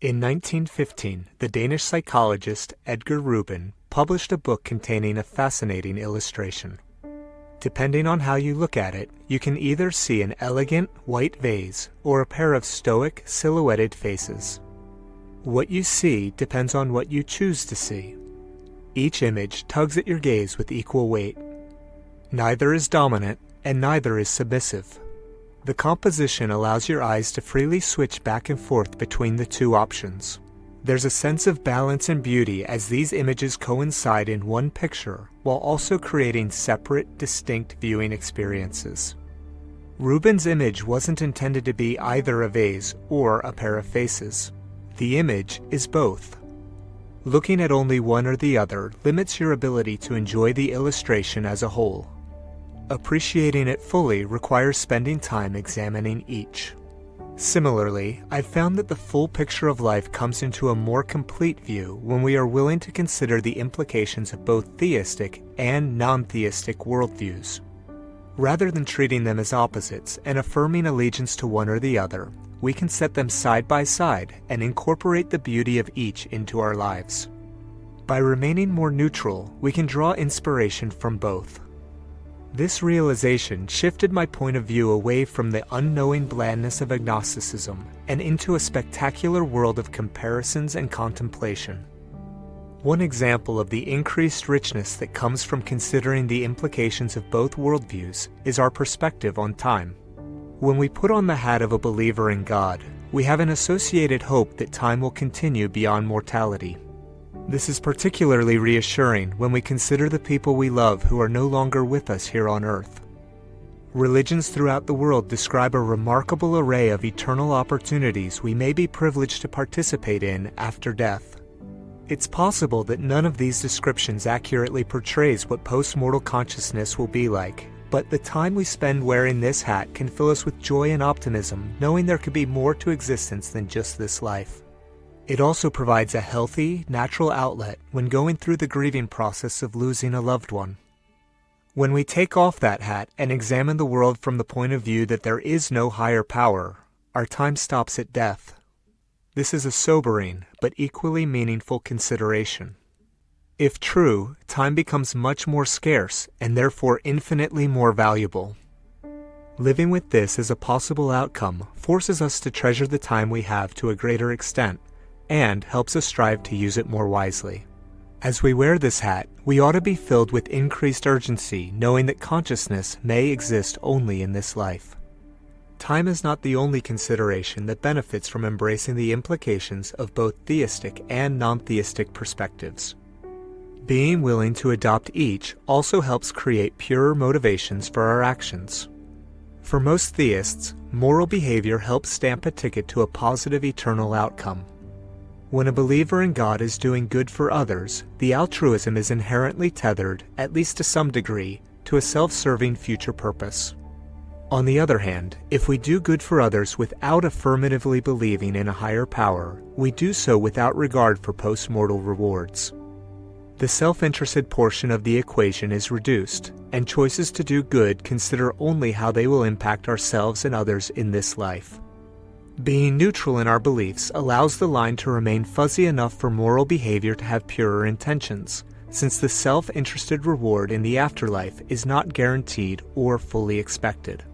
In 1915, the Danish psychologist Edgar Rubin published a book containing a fascinating illustration. Depending on how you look at it, you can either see an elegant white vase or a pair of stoic, silhouetted faces. What you see depends on what you choose to see. Each image tugs at your gaze with equal weight. Neither is dominant, and neither is submissive. The composition allows your eyes to freely switch back and forth between the two options. There's a sense of balance and beauty as these images coincide in one picture, while also creating separate, distinct viewing experiences. Rubin's image wasn't intended to be either a vase or a pair of faces. The image is both. Looking at only one or the other limits your ability to enjoy the illustration as a whole. Appreciating it fully requires spending time examining each. Similarly, I've found that the full picture of life comes into a more complete view when we are willing to consider the implications of both theistic and non-theistic worldviews. Rather than treating them as opposites and affirming allegiance to one or the other, we can set them side by side and incorporate the beauty of each into our lives. By remaining more neutral, we can draw inspiration from both. This realization shifted my point of view away from the unknowing blandness of agnosticism and into a spectacular world of comparisons and contemplation. One example of the increased richness that comes from considering the implications of both worldviews is our perspective on time. When we put on the hat of a believer in God, we have an associated hope that time will continue beyond mortality. This is particularly reassuring when we consider the people we love who are no longer with us here on earth. Religions throughout the world describe a remarkable array of eternal opportunities we may be privileged to participate in after death. It's possible that none of these descriptions accurately portrays what post-mortal consciousness will be like, but the time we spend wearing this hat can fill us with joy and optimism, knowing there could be more to existence than just this life. It also provides a healthy, natural outlet when going through the grieving process of losing a loved one. When we take off that hat and examine the world from the point of view that there is no higher power, our time stops at death. This is a sobering, but equally meaningful consideration. If true, time becomes much more scarce and therefore infinitely more valuable. Living with this as a possible outcome forces us to treasure the time we have to a greater extent, and helps us strive to use it more wisely. As we wear this hat, we ought to be filled with increased urgency, knowing that consciousness may exist only in this life. Time is not the only consideration that benefits from embracing the implications of both theistic and non-theistic perspectives. Being willing to adopt each also helps create purer motivations for our actions. For most theists, moral behavior helps stamp a ticket to a positive eternal outcome. When a believer in God is doing good for others, the altruism is inherently tethered, at least to some degree, to a self-serving future purpose. On the other hand, if we do good for others without affirmatively believing in a higher power, we do so without regard for post-mortal rewards. The self-interested portion of the equation is reduced, and choices to do good consider only how they will impact ourselves and others in this life. Being neutral in our beliefs allows the line to remain fuzzy enough for moral behavior to have purer intentions, since the self-interested reward in the afterlife is not guaranteed or fully expected.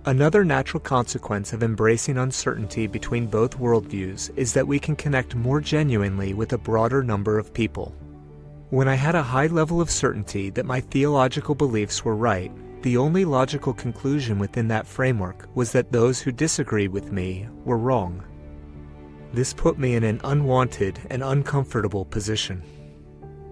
Another natural consequence of embracing uncertainty between both worldviews is that we can connect more genuinely with a broader number of people. When I had a high level of certainty that my theological beliefs were right, the only logical conclusion within that framework was that those who disagreed with me were wrong. This put me in an unwanted and uncomfortable position.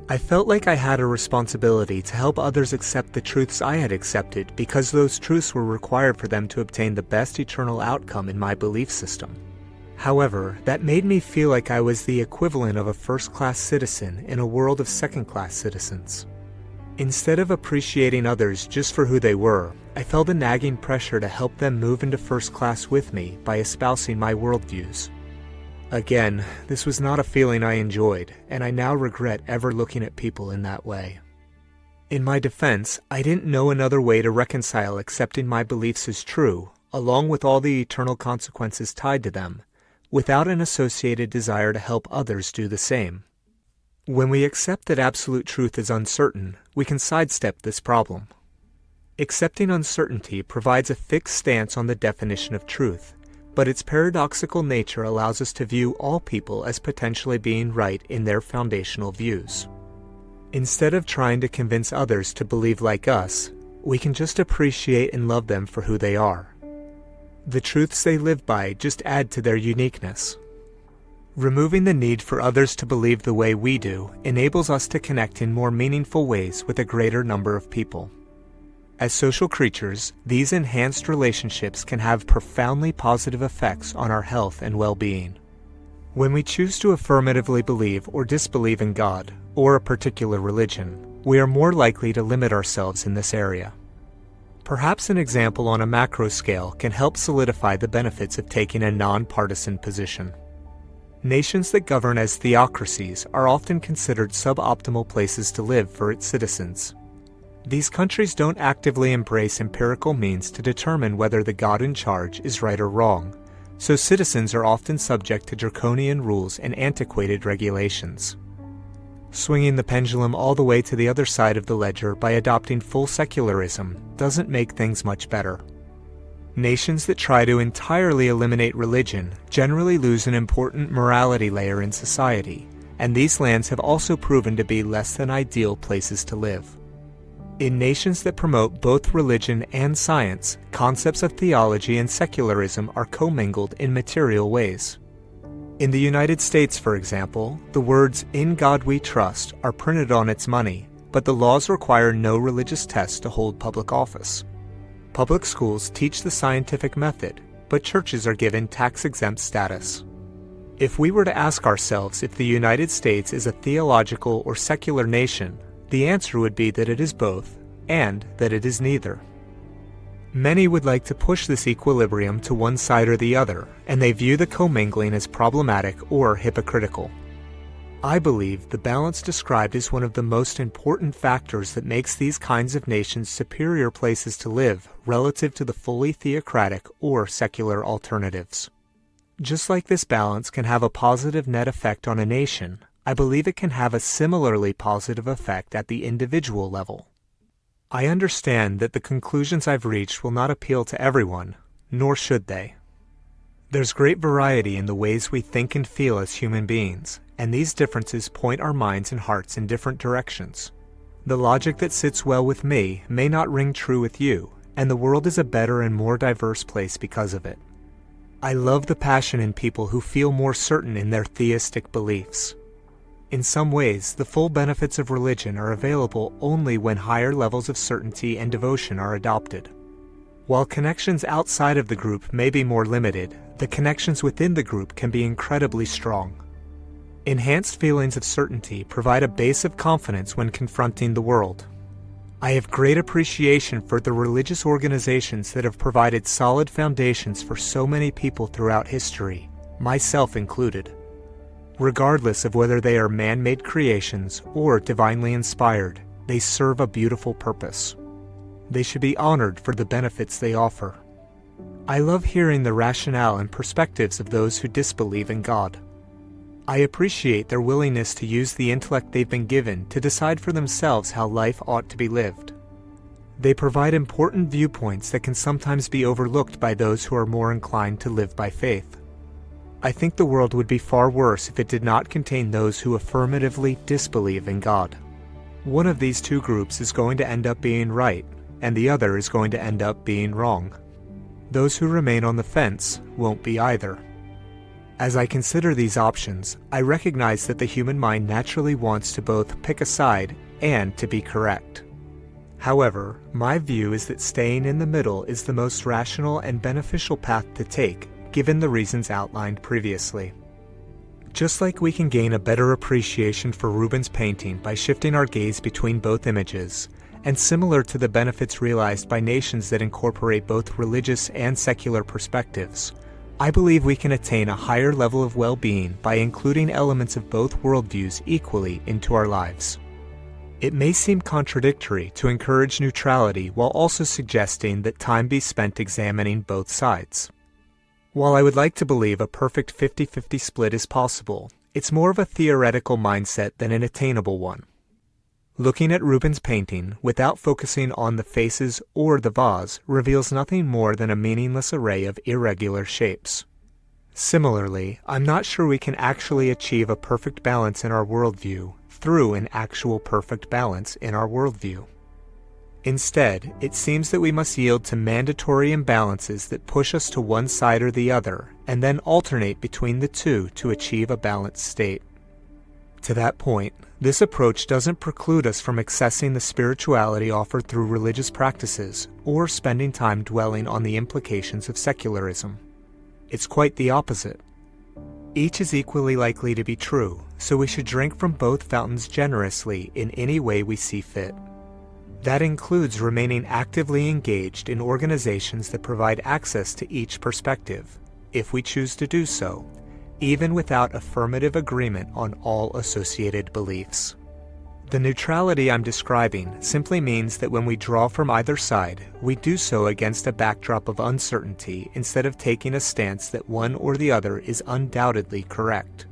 I felt like I had a responsibility to help others accept the truths I had accepted because those truths were required for them to obtain the best eternal outcome in my belief system. However, that made me feel like I was the equivalent of a first-class citizen in a world of second-class citizens. Instead of appreciating others just for who they were, I felt a nagging pressure to help them move into first class with me by espousing my worldviews. Again, this was not a feeling I enjoyed, and I now regret ever looking at people in that way. In my defense, I didn't know another way to reconcile accepting my beliefs as true, along with all the eternal consequences tied to them, without an associated desire to help others do the same. When we accept that absolute truth is uncertain, we can sidestep this problem. Accepting uncertainty provides a fixed stance on the definition of truth, but its paradoxical nature allows us to view all people as potentially being right in their foundational views. Instead of trying to convince others to believe like us, we can just appreciate and love them for who they are. The truths they live by just add to their uniqueness. Removing the need for others to believe the way we do enables us to connect in more meaningful ways with a greater number of people. As social creatures, these enhanced relationships can have profoundly positive effects on our health and well-being. When we choose to affirmatively believe or disbelieve in God or a particular religion, we are more likely to limit ourselves in this area. Perhaps an example on a macro scale can help solidify the benefits of taking a nonpartisan position. Nations that govern as theocracies are often considered suboptimal places to live for its citizens. These countries don't actively embrace empirical means to determine whether the God in charge is right or wrong, so citizens are often subject to draconian rules and antiquated regulations. Swinging the pendulum all the way to the other side of the ledger by adopting full secularism doesn't make things much better. Nations that try to entirely eliminate religion generally lose an important morality layer in society, and these lands have also proven to be less than ideal places to live. In nations that promote both religion and science, concepts of theology and secularism are commingled in material ways. In the United States, for example, the words "In God We Trust" are printed on its money, but the laws require no religious test to hold public office. Public schools teach the scientific method, but churches are given tax-exempt status. If we were to ask ourselves if the United States is a theological or secular nation, the answer would be that it is both, and that it is neither. Many would like to push this equilibrium to one side or the other, and they view the commingling as problematic or hypocritical. I believe the balance described is one of the most important factors that makes these kinds of nations superior places to live relative to the fully theocratic or secular alternatives. Just like this balance can have a positive net effect on a nation, I believe it can have a similarly positive effect at the individual level. I understand that the conclusions I've reached will not appeal to everyone, nor should they. There's great variety in the ways we think and feel as human beings, and these differences point our minds and hearts in different directions. The logic that sits well with me may not ring true with you, and the world is a better and more diverse place because of it. I love the passion in people who feel more certain in their theistic beliefs. In some ways, the full benefits of religion are available only when higher levels of certainty and devotion are adopted. While connections outside of the group may be more limited, the connections within the group can be incredibly strong. Enhanced feelings of certainty provide a base of confidence when confronting the world. I have great appreciation for the religious organizations that have provided solid foundations for so many people throughout history, myself included. Regardless of whether they are man-made creations or divinely inspired, they serve a beautiful purpose. They should be honored for the benefits they offer. I love hearing the rationale and perspectives of those who disbelieve in God. I appreciate their willingness to use the intellect they've been given to decide for themselves how life ought to be lived. They provide important viewpoints that can sometimes be overlooked by those who are more inclined to live by faith. I think the world would be far worse if it did not contain those who affirmatively disbelieve in God. One of these two groups is going to end up being right, and the other is going to end up being wrong. Those who remain on the fence won't be either. As I consider these options, I recognize that the human mind naturally wants to both pick a side and to be correct. However, my view is that staying in the middle is the most rational and beneficial path to take, given the reasons outlined previously. Just like we can gain a better appreciation for Rubens' painting by shifting our gaze between both images, and similar to the benefits realized by nations that incorporate both religious and secular perspectives, I believe we can attain a higher level of well-being by including elements of both worldviews equally into our lives. It may seem contradictory to encourage neutrality while also suggesting that time be spent examining both sides. While I would like to believe a perfect 50-50 split is possible, it's more of a theoretical mindset than an attainable one. Looking at Rubens' painting without focusing on the faces or the vase reveals nothing more than a meaningless array of irregular shapes. Similarly, I'm not sure we can actually achieve a perfect balance in our worldview through an actual perfect balance in our worldview. Instead, it seems that we must yield to mandatory imbalances that push us to one side or the other, and then alternate between the two to achieve a balanced state. To that point, this approach doesn't preclude us from accessing the spirituality offered through religious practices or spending time dwelling on the implications of secularism. It's quite the opposite. Each is equally likely to be true, so we should drink from both fountains generously in any way we see fit. That includes remaining actively engaged in organizations that provide access to each perspective, if we choose to do so, even without affirmative agreement on all associated beliefs. The neutrality I'm describing simply means that when we draw from either side, we do so against a backdrop of uncertainty instead of taking a stance that one or the other is undoubtedly correct.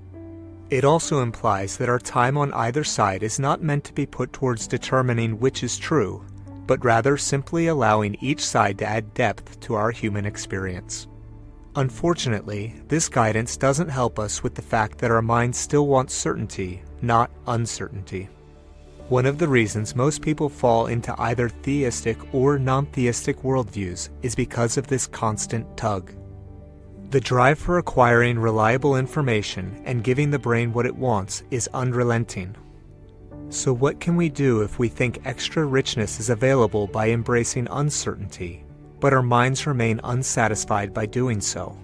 It also implies that our time on either side is not meant to be put towards determining which is true, but rather simply allowing each side to add depth to our human experience. Unfortunately, this guidance doesn't help us with the fact that our minds still want certainty, not uncertainty. One of the reasons most people fall into either theistic or non-theistic worldviews is because of this constant tug. The drive for acquiring reliable information and giving the brain what it wants is unrelenting. So what can we do if we think extra richness is available by embracing uncertainty, but our minds remain unsatisfied by doing so?